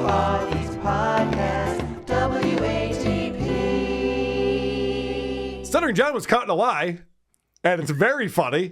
Parties Podcast, WATP. Stuttering John was caught in a lie, and it's very funny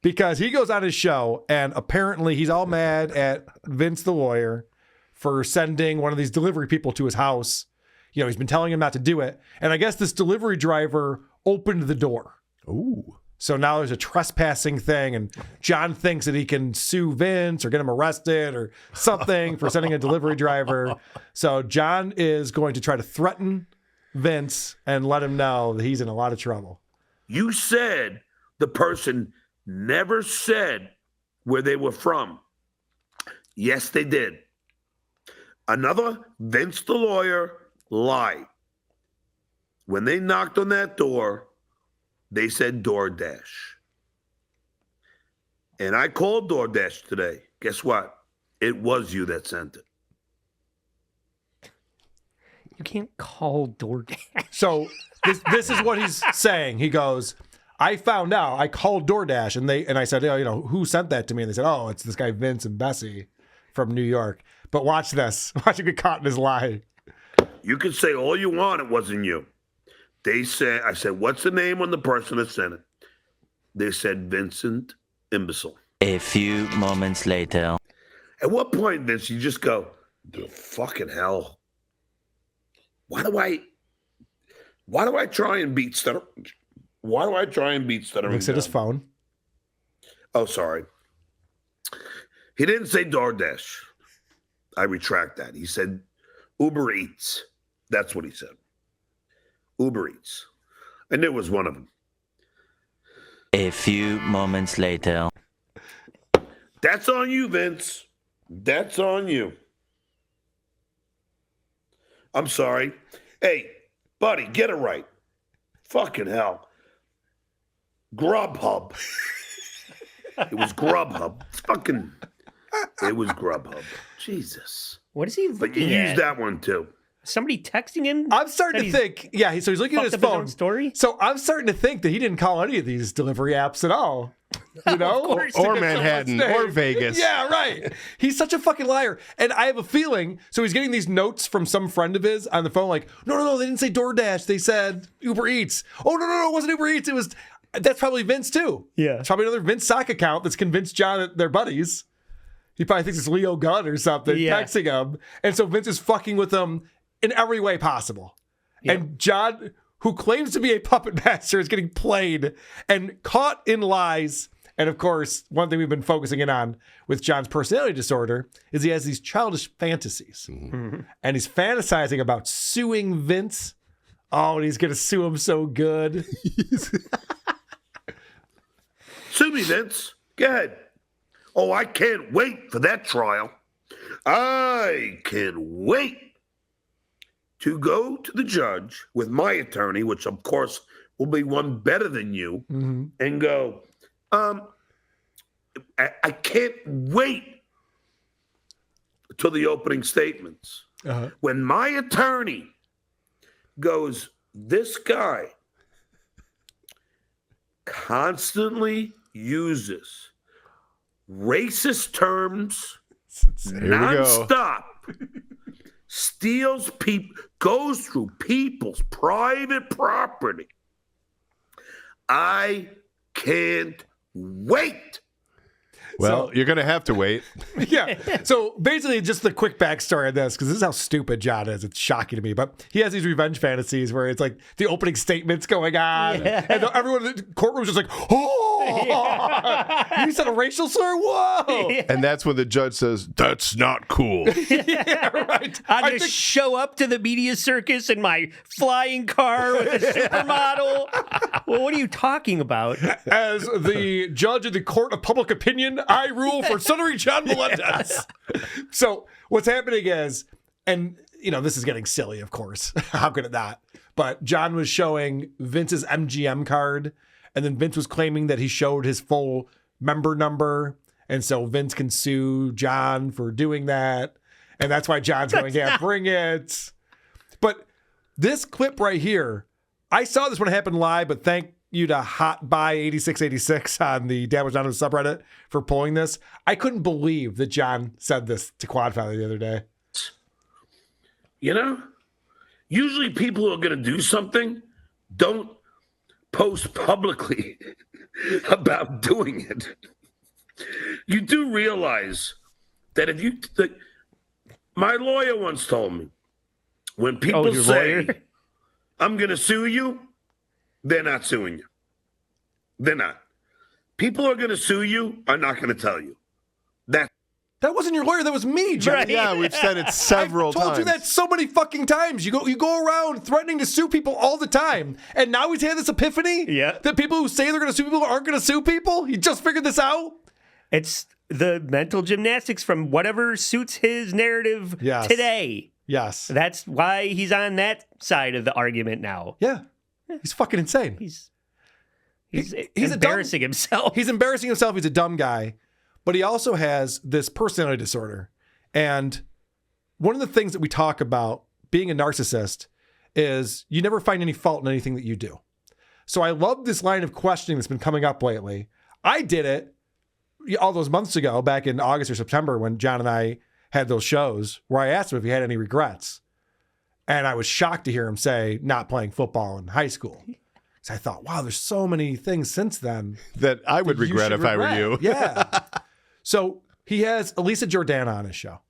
because he goes on his show, and apparently he's all mad at Vince the lawyer for sending one of these delivery people to his house. You know, he's been telling him not to do it, and I guess this delivery driver opened the door. Ooh. So now there's a trespassing thing, and John thinks that he can sue Vince or get him arrested or something for sending a delivery driver. So John is going to try to threaten Vince and let him know that he's in a lot of trouble. You said the person never said where they were from. Yes, they did. Another Vince the lawyer lied. When they knocked on that door, they said DoorDash. And I called DoorDash today. Guess what? It was you that sent it. You can't call DoorDash. So this is what he's saying. He goes, I found out, I called DoorDash and I said, oh, you know, who sent that to me? And they said, oh, it's this guy Vince and Bessie from New York. But watch this. Watch him get caught in his lie. You can say all you want, it wasn't you. I said, what's the name on the person that sent it? They said Vincent Imbecile. A few moments later. At what point, Vince, you just go, the fucking hell? Why do I try and beat Stuttering? Why do I try and beat Stuttering? Looks at his phone. Oh, sorry. He didn't say DoorDash. I retract that. He said Uber Eats. That's what he said. Uber Eats. I knew it was one of them. A few moments later. That's on you, Vince. That's on you. I'm sorry. Hey, buddy, get it right. Fucking hell. Grubhub. It was Grubhub. It was Grubhub. Jesus. What is he But you looking at? used that one too. Somebody texting him? I'm starting to think, yeah, so he's looking at his fucked up phone. his own story? So I'm starting to think that he didn't call any of these delivery apps at all. You know? course. Or Manhattan, or Vegas. Yeah, right. He's such a fucking liar. And I have a feeling, so he's getting these notes from some friend of his on the phone like, no, they didn't say DoorDash. They said Uber Eats. Oh, no, it wasn't Uber Eats. That's probably Vince too. Yeah. It's probably another Vince sock account that's convinced John that they're buddies. He probably thinks it's Leo Gunn or something, texting him. And so Vince is fucking with him in every way possible. Yep. And John, who claims to be a puppet master, is getting played and caught in lies. And of course, one thing we've been focusing in on with John's personality disorder is he has these childish fantasies. Mm-hmm. And he's fantasizing about suing Vince. Oh, and he's going to sue him so good. Sue me, Vince. Go ahead. Oh, I can't wait for that trial. I can't wait to go to the judge with my attorney, which of course will be one better than you, and go, I can't wait till the opening statements. Uh-huh. When my attorney goes, this guy constantly uses racist terms nonstop, steals people, goes through people's private property. I can't wait. Well, you're going to have to wait. Yeah. So basically, just the quick backstory on this, because this is how stupid John is. It's shocking to me. But he has these revenge fantasies where it's like the opening statements going on. Yeah. And everyone in the courtroom is just like, oh, yeah. You said a racial slur? Whoa. Yeah. And that's when the judge says, that's not cool. Yeah, right. I'm going to show up to the media circus in my flying car with a supermodel. Well, what are you talking about? As the judge in the court of public opinion, I rule for Stuttering John Melendez. So what's happening is, and you know, this is getting silly, of course. How could it not? But John was showing Vince's MGM card, and then Vince was claiming that he showed his full member number, and so Vince can sue John for doing that, and that's why John's going, yeah, bring it. But this clip right here, I saw this when it happened live, but thank you to HotBuy8686 on the Damage Anonymous subreddit for pulling this. I couldn't believe that John said this to Quadfather the other day. You know? Usually people who are going to do something don't post publicly about doing it. You do realize that if you... my lawyer once told me, when people your say, lawyer? I'm going to sue you, they're not suing you. They're not. People who are going to sue you are not going to tell you. That wasn't your lawyer. That was me, John. Right. Yeah, we've said it several I've told times. you that so many fucking times. You go around threatening to sue people all the time, and now he's had this epiphany. Yeah. That people who say they're going to sue people aren't going to sue people. He just figured this out. It's the mental gymnastics from whatever suits his narrative today. Yes. That's why he's on that side of the argument now. Yeah. He's fucking insane. He's He's embarrassing himself. He's embarrassing himself. He's a dumb guy, but he also has this personality disorder. And one of the things that we talk about being a narcissist is you never find any fault in anything that you do. So I love this line of questioning that's been coming up lately. I did it all those months ago, back in August or September, when John and I had those shows where I asked him if he had any regrets. And I was shocked to hear him say not playing football in high school. So I thought, wow, there's so many things since then that I would that you regret should if I were regret. you. Yeah. So he has Elisa Jordana on his show.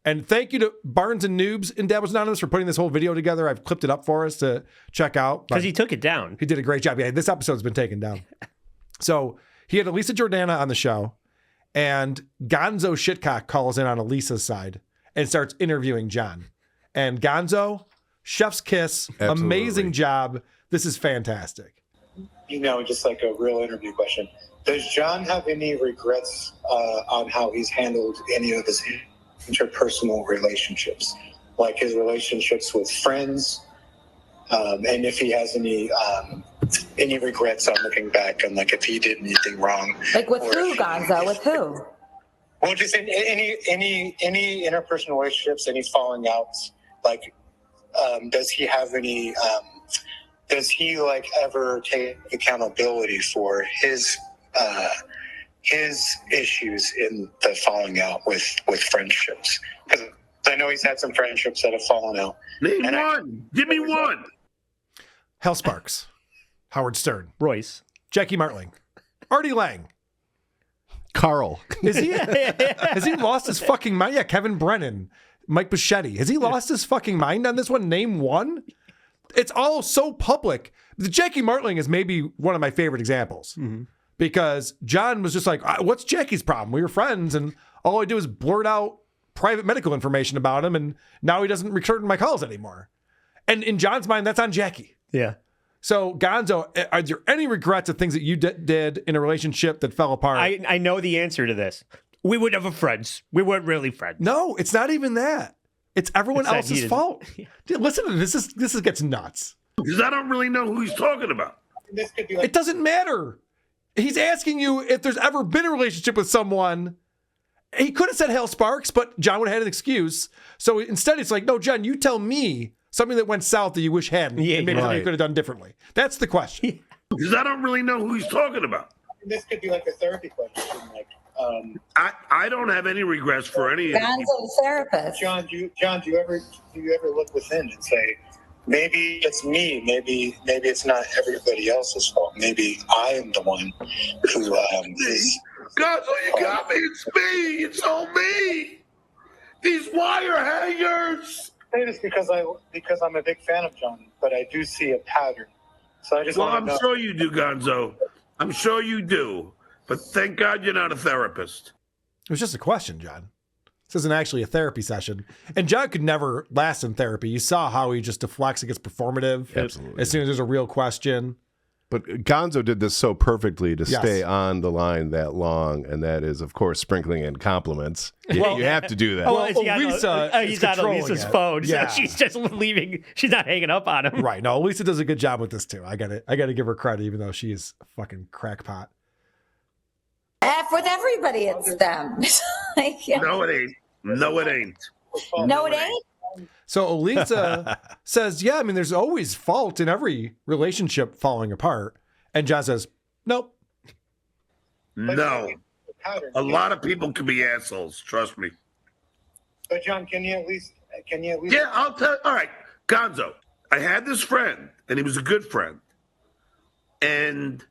And thank you to Barnes and Noobs and Dabbles Anonymous for putting this whole video together. I've clipped it up for us to check out. Because he took it down. He did a great job. Yeah, this episode's been taken down. So he had Elisa Jordana on the show, and Gonzo Shitcock calls in on Elisa's side and starts interviewing John. And Gonzo, chef's kiss, Absolutely. amazing job. This is fantastic. Just like a real interview question. Does John have any regrets on how he's handled any of his interpersonal relationships, like his relationships with friends, and if he has any regrets on looking back and like if he did anything wrong? Like with who, Gonzo? With who? Well, just any interpersonal relationships, any falling outs. Like, does he have any? Does he ever take accountability for his issues in the falling out with friendships? Because I know he's had some friendships that have fallen out. Name one. Give me one. Hal Sparks, Howard Stern, Royce. Jackie Martling, Artie Lang. Carl. Has he lost his fucking mind? Yeah, Kevin Brennan, Mike Bichetti. Has he lost his fucking mind on this one? Name one. It's all so public. The Jackie Martling is maybe one of my favorite examples because John was just like, what's Jackie's problem? We were friends, and all I do is blurt out private medical information about him, and now he doesn't return my calls anymore. And in John's mind, that's on Jackie. Yeah. So, Gonzo, are there any regrets of things that you did in a relationship that fell apart? I know the answer to this. We were never friends. We weren't really friends. No, it's not even that. It's everyone It's that else's he fault. Dude, listen to this. This gets nuts. Because I don't really know who he's talking about. This could be It doesn't matter. He's asking you if there's ever been a relationship with someone. He could have said Hal Sparks, but John would have had an excuse. So instead, it's like, no, John, you tell me something that went south that you wish hadn't. Yeah, and maybe something you could have done differently. That's the question. Because I don't really know who he's talking about. This could be like a therapy question. I don't have any regrets for any of it. Gonzo therapist. John, do you ever look within and say, maybe it's me, maybe it's not everybody else's fault. Maybe I am the one who is. God, so you got me. It's me. It's all me. These wire hangers. I say this because I'm a big fan of John, but I do see a pattern. So I just Well, want I'm to know. sure you do, Gonzo. I'm sure you do. But thank God you're not a therapist. It was just a question, John. This isn't actually a therapy session. And John could never last in therapy. You saw how he just deflects against performative. Absolutely. As soon as there's a real question. But Gonzo did this so perfectly to stay on the line that long, and that is, of course, sprinkling in compliments. You have to do that. Well, He's on controlling Elisa's it. phone, Yeah. so she's just leaving. She's not hanging up on him. Right. No, Lisa does a good job with this too. I got to give her credit, even though she is a fucking crackpot. With everybody, it's them. No, it ain't. No, it ain't. No, it ain't. So Elisa says, yeah, I mean, there's always fault in every relationship falling apart. And John says, nope. No. A lot of people can be assholes. Trust me. But John, can you at least Can you at least? Yeah, I'll tell. All right, Gonzo. I had this friend, and he was a good friend, and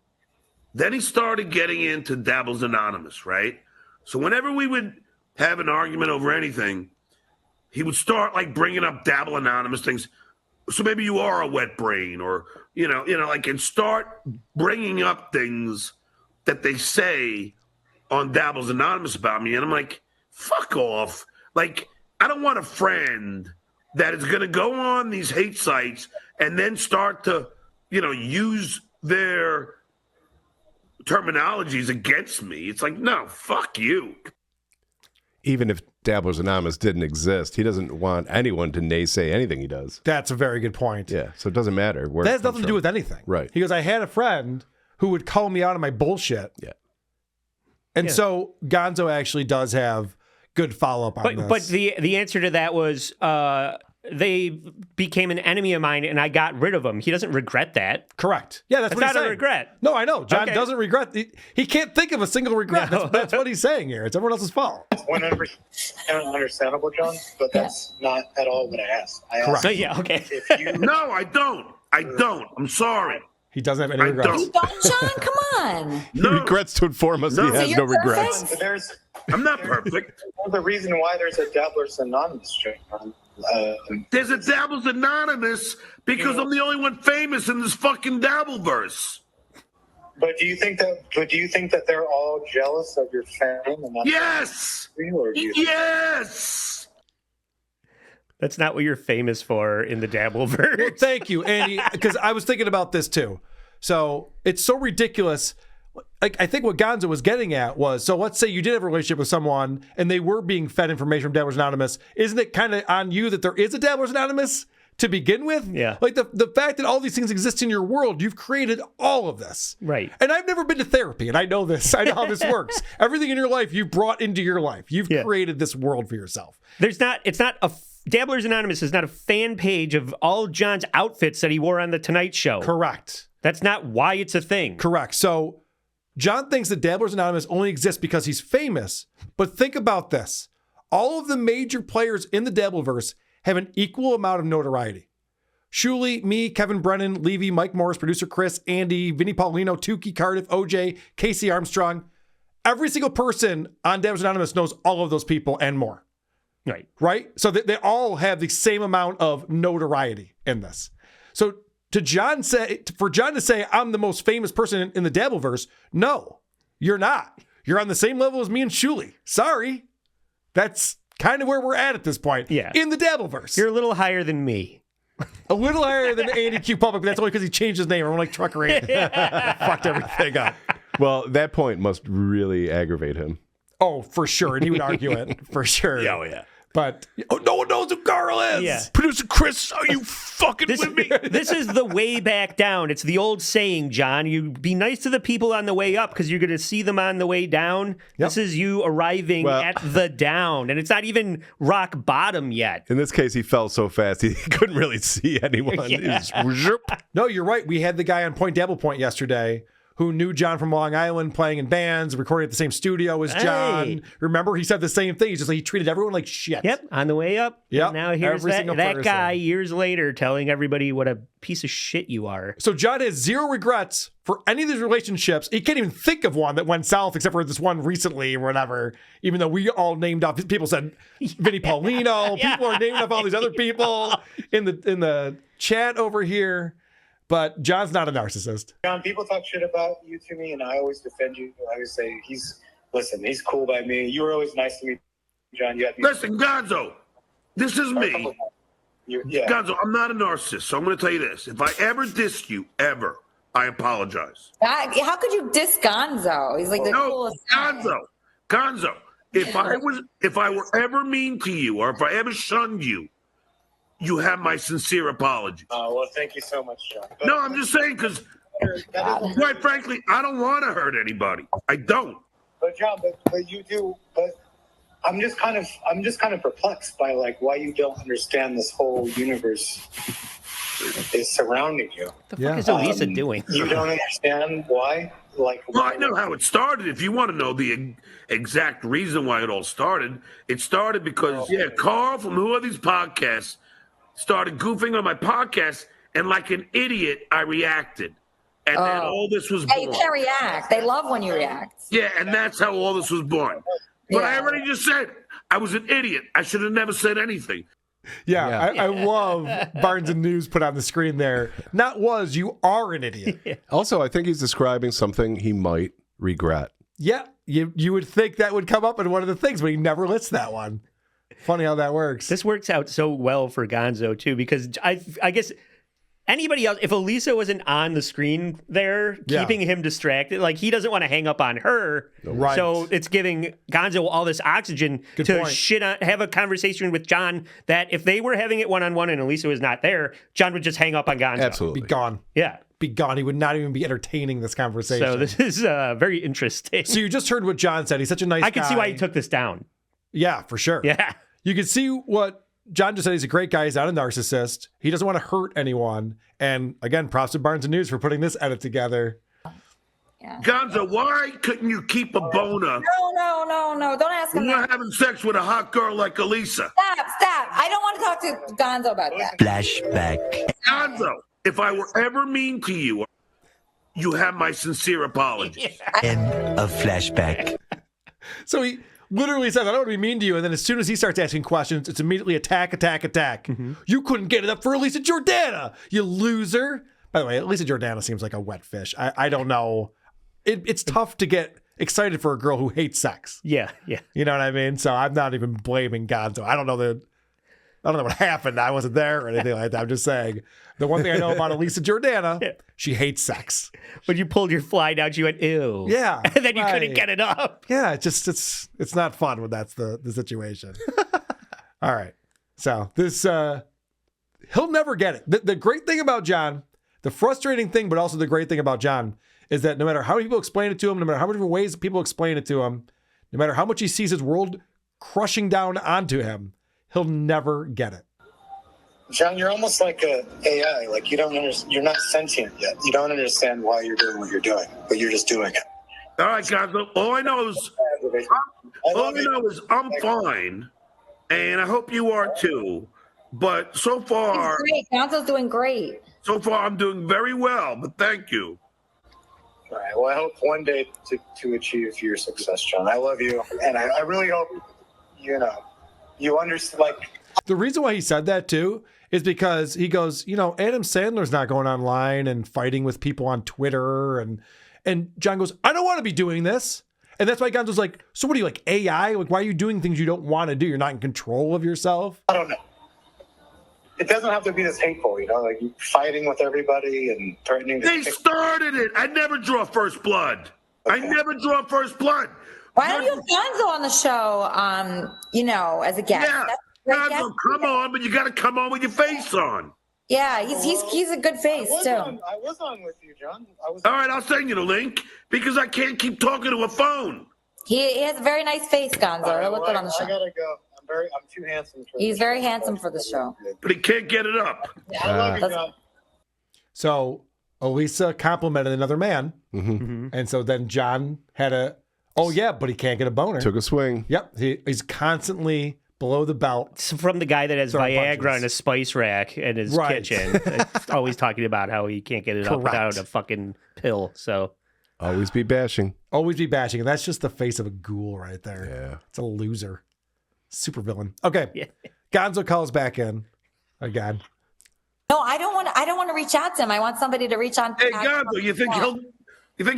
then he started getting into Dabbles Anonymous, right? So whenever we would have an argument over anything, he would start like bringing up Dabble Anonymous things. So maybe you are a wet brain, or like, and start bringing up things that they say on Dabbles Anonymous about me, and I'm like, fuck off. Like, I don't want a friend that is going to go on these hate sites and then start to, use their terminologies against me. It's like, no, fuck you. Even if Dabblers Anonymous didn't exist, he doesn't want anyone to naysay anything he does. That's a very good point. Yeah, so it doesn't matter where That it has comes nothing to from. do with anything. Right. He goes, I had a friend who would call me out on my bullshit. Yeah. And so Gonzo actually does have good follow-up on this. But the answer to that was they became an enemy of mine, and I got rid of them. He doesn't regret that. Correct. Yeah, that's what he's not a saying. regret. No, I know. John Okay. doesn't regret. He can't think of a single regret. No. That's what he's saying here. It's everyone else's fault. 100% understandable, John, but that's not at all what I asked. I asked So, yeah, okay. if you No, I don't. I'm sorry. He doesn't have any I regrets. don't. You don't, John? Come on. He No, regrets to inform us No. he So has you're no regrets. perfect? there's I'm not perfect. the reason why there's a Dabblers Anonymous, John. There's a Dabbles Anonymous because I'm the only one famous in this fucking Dabbleverse. But do you think that they're all jealous of your fame and not Yes. you, or do you Yes. That's not what you're famous for in the Dabbleverse. Well, thank you, Andy, because I was thinking about this too. So it's so ridiculous. Like, I think what Gonzo was getting at was, so let's say you did have a relationship with someone and they were being fed information from Dabblers Anonymous. Isn't it kind of on you that there is a Dabblers Anonymous to begin with? Yeah. Like the fact that all these things exist in your world, you've created all of this. Right. And I've never been to therapy, and I know this. I know how this works. Everything in your life you've brought into your life. You've created this world for yourself. It's not Dabblers Anonymous is not a fan page of all John's outfits that he wore on the Tonight Show. Correct. That's not why it's a thing. Correct. So John thinks that Dabblers Anonymous only exists because he's famous. But think about this. All of the major players in the Dabbleverse have an equal amount of notoriety. Shuley, me, Kevin Brennan, Levy, Mike Morris, producer Chris, Andy, Vinny Paulino, Tukey, Cardiff, OJ, Casey Armstrong. Every single person on Dabblers Anonymous knows all of those people and more. Right? So they all have the same amount of notoriety in this. So for John to say, I'm the most famous person in the Dabbleverse, no, you're not. You're on the same level as me and Shuley. Sorry. That's kind of where we're at this point. Yeah. In the Dabbleverse. You're a little higher than me. A little higher than Andy Q Public, but that's only because he changed his name. I'm like Trucker Andy. Fucked everything up. Well, that point must really aggravate him. Oh, for sure. And he would argue it. For sure. Oh, yeah. But no one knows who Carl is. Yeah. Producer Chris, are you fucking with me? This is the way back down. It's the old saying, John. You be nice to the people on the way up because you're going to see them on the way down. This is you arriving at the down, and it's not even rock bottom yet. In this case, he fell so fast he couldn't really see anyone. Yeah. He just, zhoop. No, you're right. We had the guy on Point Dabble Point yesterday who knew John from Long Island, playing in bands, recording at the same studio as John. Hey. Remember, he said the same thing. He's just like, he treated everyone like shit. Yep, on the way up. Yep, And now here's every single that person. guy years later telling everybody what a piece of shit you are. So John has zero regrets for any of these relationships. He can't even think of one that went south except for this one recently or whatever, even though we all named off, people said Vinny Paulino, people are naming off all these other people in the chat over here. But John's not a narcissist. John, people talk shit about you to me, and I always defend you. I always say, he's cool by me. You were always nice to me, John. You had me. Listen, Gonzo, this is me. Yeah. Gonzo, I'm not a narcissist, so I'm going to tell you this. If I ever dissed you, ever, I apologize. How could you diss Gonzo? He's like the coolest guy. Gonzo, if I were ever mean to you or if I ever shunned you, you have my sincere apology. Oh, well, thank you so much, John. But, No, I'm just saying because, quite frankly, I don't want to hurt anybody. I don't. But John, but you do. But I'm just kind of perplexed by like why you don't understand this whole universe is surrounding you. What the fuck is Elisa doing? You don't understand why? Like, Well, I know how it started. If you want to know the exact reason why it all started, it started because, Carl from Who Are These Podcasts started goofing on my podcast, and like an idiot, I reacted. And then all this was born. Yeah, you can't react. They love when you react. Yeah, and that's how all this was born. But I already just said I was an idiot. I should have never said anything. Yeah. I love Barnes and News put on the screen there. Not was, you are an idiot. Also, I think he's describing something he might regret. Yeah, you would think that would come up in one of the things, but he never lists that one. Funny how that works. This works out so well for Gonzo, too, because I guess anybody else, if Elisa wasn't on the screen there, keeping him distracted, like he doesn't want to hang up on her. Right. So it's giving Gonzo all this oxygen have a conversation with John that if they were having it one-on-one and Elisa was not there, John would just hang up on Gonzo. Absolutely. Be gone. Yeah. Be gone. He would not even be entertaining this conversation. So this is very interesting. So you just heard what John said. He's such a nice guy. I can see why he took this down. Yeah, for sure. Yeah. You can see what John just said. He's a great guy. He's not a narcissist. He doesn't want to hurt anyone. And again, props to Barnes and News for putting this edit together. Yeah. Gonzo, why couldn't you keep a boner No. Don't ask him when you're that. having sex with a hot girl like Elisa? Stop. I don't want to talk to Gonzo about that. Flashback. Gonzo, if I were ever mean to you, you have my sincere apology. End of flashback. So he literally says, I don't want to be mean to you. And then as soon as he starts asking questions, it's immediately attack. Mm-hmm. You couldn't get it up for Elisa Jordana, you loser. By the way, Elisa Jordana seems like a wet fish. I don't know. It's tough to get excited for a girl who hates sex. Yeah. You know what I mean? So I'm not even blaming Gonzo. I don't know what happened. I wasn't there or anything like that. I'm just saying. The one thing I know about Elisa Jordana, she hates sex. When you pulled your fly down, she went, ew. Yeah. And then you couldn't get it up. Yeah, it's not fun when that's the situation. All right. So this he'll never get it. The great thing about John, the frustrating thing, but also the great thing about John is that no matter how many people explain it to him, no matter how many different ways people explain it to him, no matter how much he sees his world crushing down onto him, he'll never get it. John, you're almost like a AI. Like you're not sentient yet. You don't understand why you're doing what you're doing, but you're just doing it. All right, Gonzo, all I know is I'm fine, and I hope you are too. But so far, He's great. Gonzo's doing great. so far I'm doing very well, but thank you. All right. Well, I hope one day to achieve your success, John. I love you, and I really hope you understand. Like The reason why he said that too is because he goes, Adam Sandler's not going online and fighting with people on Twitter, and John goes, I don't want to be doing this. And that's why Gonzo's like, so what are you, like AI? Like, why are you doing things you don't want to do? You're not in control of yourself? I don't know. It doesn't have to be this hateful, like you fighting with everybody and threatening to They started it. I never draw first blood. Okay. I never draw first blood. Why don't you have Gonzo on the show, as a guest? Yeah, That's a great Gonzo, guest. come on, but you got to come on with your face on. Yeah, he's a good face, too. I was on with you, John. All right, I'll send you the link because I can't keep talking to a phone. He has a very nice face, Gonzo. He'll look good on the I show. gotta go. I'm too handsome for He's this very show. handsome for the show. But he can't get it up. I love you, John. So Elisa complimented another man. Mm-hmm. And so then John had but he can't get a boner. Took a swing. Yep. He's constantly below the belt. It's from the guy that has Throwing Viagra punches. in a spice rack in his Right. kitchen. It's always talking about how he can't get it up Correct. without a fucking pill. So Always be bashing. Always be bashing. And that's just the face of a ghoul right there. Yeah. It's a loser. Super villain. Okay. Yeah. Gonzo calls back in again. No, I don't want to reach out to him. I want somebody to reach on. Hey, Gonzo, you think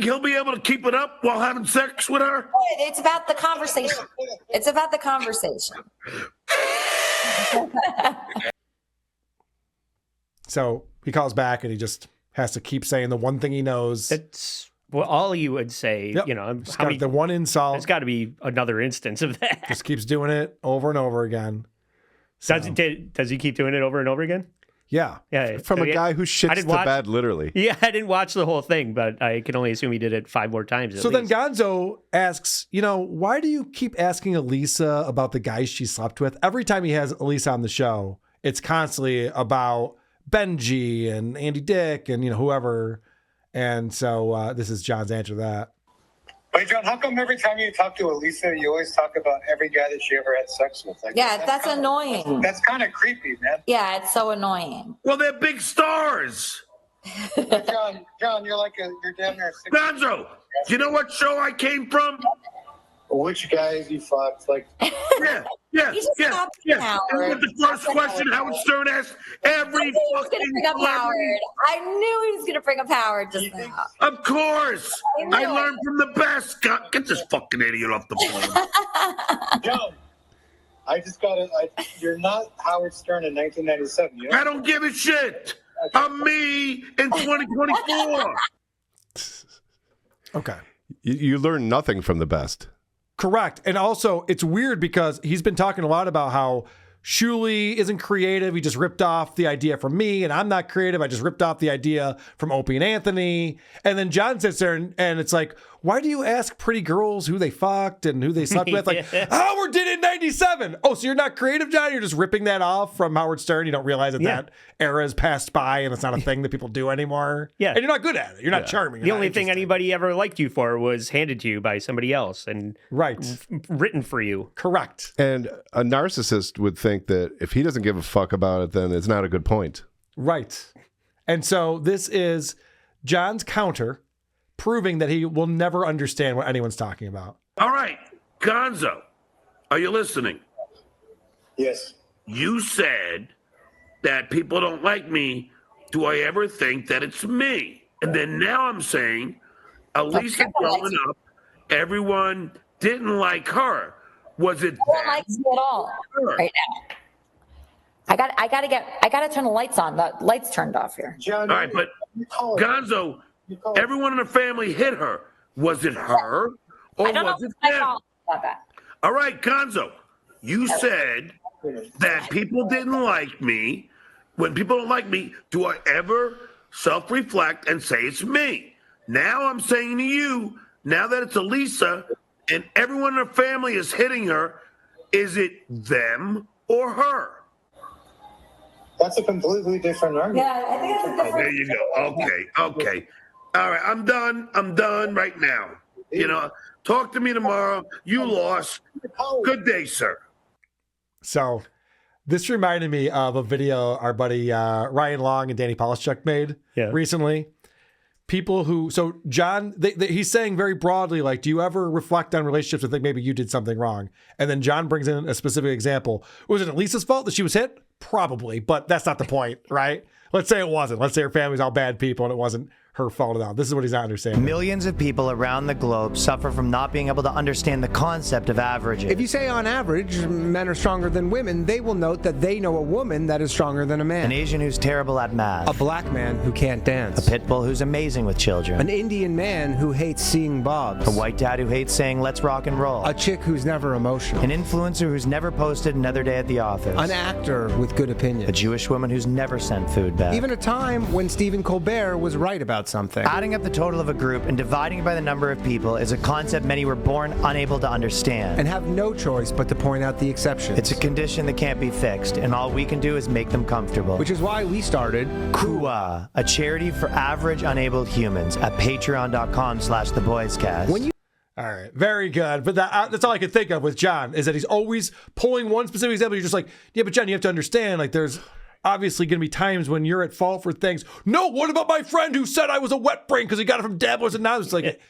he'll be able to keep it up while having sex with her? It's about the conversation. It's about the conversation. So he calls back and he just has to keep saying the one thing he knows. that's all you would say. Yep. Just got the one insult. There's got to be another instance of that. Just keeps doing it over and over again. So, Does he keep doing it over and over again? yeah. Yeah. From a guy who shits the bed, literally. Yeah, I didn't watch the whole thing, but I can only assume he did it 5 more times. So then Gonzo asks, why do you keep asking Elisa about the guys she slept with? Every time he has Elisa on the show, it's constantly about Benji and Andy Dick and, whoever. And so this is John's answer to that. Wait, John, how come every time you talk to Elisa, you always talk about every guy that she ever had sex with? Like, Yeah, that's annoying. That's kind of creepy, man. Yeah, it's so annoying. Well, they're big stars. John, you're damn near 60. Gonzo, do you know what show I came from? Which guys you fucked? Like, Yeah. He's just happy now. And the first question Howard Stern asked every I knew he was fucking going to bring up celebrity. Howard. I knew he was going to bring up Howard just now. Of course. I knew I it. learned from the best. God, get this fucking idiot off the phone. John, you're not Howard Stern in 1997. You know? I don't give a shit. I'm me in 2024. Okay. You learn nothing from the best. Correct. And also, it's weird because he's been talking a lot about how Shuli isn't creative. He just ripped off the idea from me, and I'm not creative. I just ripped off the idea from Opie and Anthony. And then John sits there and it's like, why do you ask pretty girls who they fucked and who they slept with? Like, Howard did it in 97. Oh, so you're not creative, John? You're just ripping that off from Howard Stern. You don't realize that that era has passed by and it's not a thing that people do anymore. Yeah. And you're not good at it. You're not charming. You're The not only thing interesting. anybody ever liked you for was handed to you by somebody else and written for you. Correct. And a narcissist would think that if he doesn't give a fuck about it, then it's not a good point. Right. And so this is John's counter, proving that he will never understand what anyone's talking about. All right, Gonzo, are you listening? Yes. You said that people don't like me. Do I ever think that it's me? And then now I'm saying, Elisa growing up, everyone didn't like her. Was it No one likes me at all right now. I gotta turn the lights on. The lights turned off here. John, All right, but Gonzo, everyone in the family hit her. Was it her or I don't know was it if I them? call about that. All right, Gonzo, you said that people didn't like me. When people don't like me, do I ever self-reflect and say it's me? Now I'm saying to you, now that it's Elisa and everyone in the family is hitting her, is it them or her? That's a completely different argument. Yeah, I think it's a different. There you go. Okay. All right, I'm done right now. Talk to me tomorrow. You lost. Good day, sir. So this reminded me of a video our buddy Ryan Long and Danny Polishchuk made recently. People who, so John, he's saying very broadly, like, do you ever reflect on relationships and think maybe you did something wrong? And then John brings in a specific example. Was it Elisa's fault that she was hit? Probably, but that's not the point, right? Let's say it wasn't. Let's say her family's all bad people and it wasn't her fault at all. This is what he's not understanding. Millions of people around the globe suffer from not being able to understand the concept of averaging. If you say on average men are stronger than women, they will note that they know a woman that is stronger than a man. An Asian who's terrible at math. A black man who can't dance. A pit bull who's amazing with children. An Indian man who hates seeing bobs. A white dad who hates saying let's rock and roll. A chick who's never emotional. An influencer who's never posted another day at the office. An actor with good opinion. A Jewish woman who's never sent food back. Even a time when Stephen Colbert was right about something. Adding up the total of a group and dividing it by the number of people is a concept many were born unable to understand. And have no choice but to point out the exceptions. It's a condition that can't be fixed, and all we can do is make them comfortable. Which is why we started KUA, a charity for average unabled humans at patreon.com/theboyscast. All right, very good. But that's all I could think of with John, is that he's always pulling one specific example. You're just like, yeah, but John, you have to understand, like, there's obviously going to be times when you're at fault for things. No, what about my friend who said I was a wet brain because he got it from Dabblers and now it's like,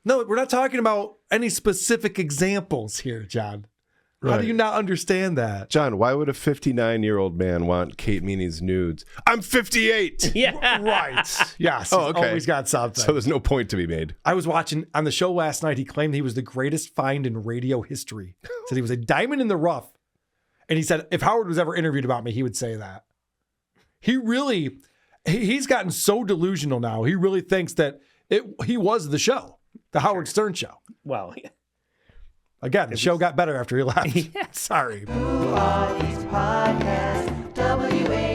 no, we're not talking about any specific examples here, John. How do you not understand that? John, why would a 59-year-old man want Kate Meany's nudes? I'm 58. Yeah. Right. Yes. Oh, okay. He's always got something. So there's no point to be made. I was watching on the show last night. He claimed he was the greatest find in radio history. Said he was a diamond in the rough. And he said, if Howard was ever interviewed about me, he would say that. He's gotten so delusional now. He really thinks that he was the show, the Howard Stern show. Well, yeah. Again, the show got better after he left. Sorry. Who are these podcasts? WA